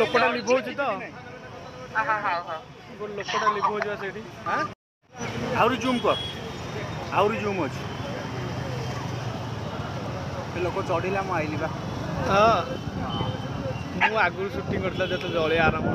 लोकटा लिभौछि तो हाँ हाँ हाँ गोटे लोकटा लिभौछि सेठी हां आउरी जूम कर आउरी जूम अछि लोक चढ़िला मु आइली बा हां मु आगुर शूटिंग करता जते जळे आरंभ